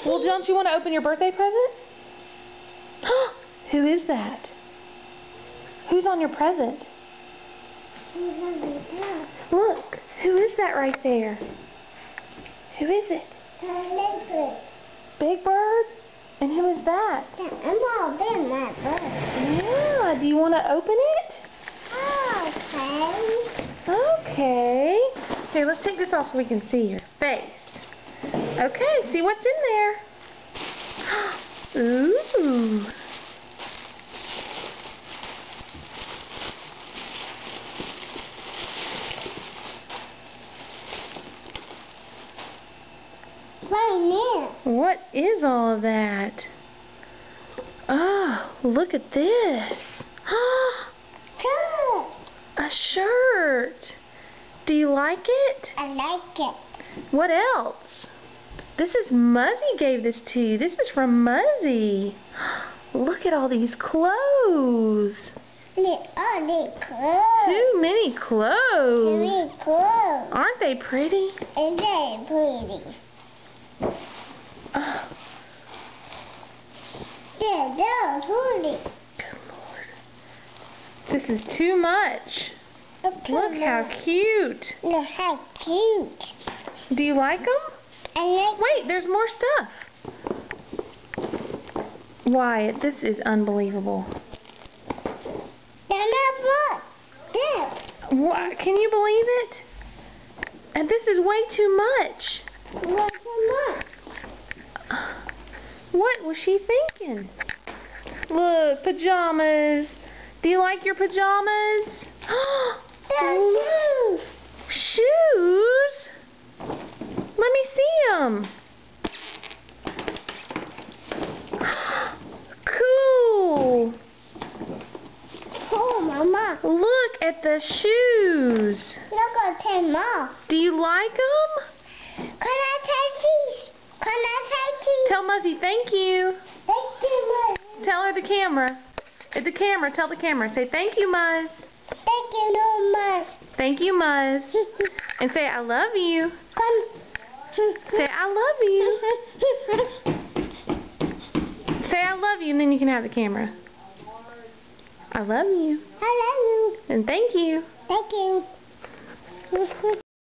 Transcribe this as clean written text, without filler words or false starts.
Well, don't you want to open your birthday present? Who is that? Who's on your present? Look, who is that right there? Who is it? Big Bird? And who is that? Yeah, do you want to open it? Okay. Here, let's take this off so we can see your face. Okay, see what's in there. Ooh. What is all of that? Oh, look at this. A shirt. Do you like it? I like it. What else? This is Muzzy gave this to you. This is from Muzzy. Look at all these clothes. Too many clothes. Aren't they pretty? And they're pretty. They're pretty. Good Lord. This is too much. Look how cute. Look how cute. Do you like them? I like. Wait, there's more stuff. Wyatt, this is unbelievable. What? Can you believe it? And this is way too much. What's so much? What was she thinking? Look, pajamas. Do you like your pajamas? Shoes. Shoes? Let me see them. Cool. Oh, Mama. Look at the shoes. Look at them off. Do you like them? Can I take these? Can I take these? Tell Muzzy thank you. Thank you, Muzzy. Tell her the camera. At the camera, tell the camera. Say thank you, Muzz. Thank you so much. Thank you, Muzz. And say I love you. Say I love you. Say I love you, and then you can have the camera. I love you. I love you. And thank you. Thank you.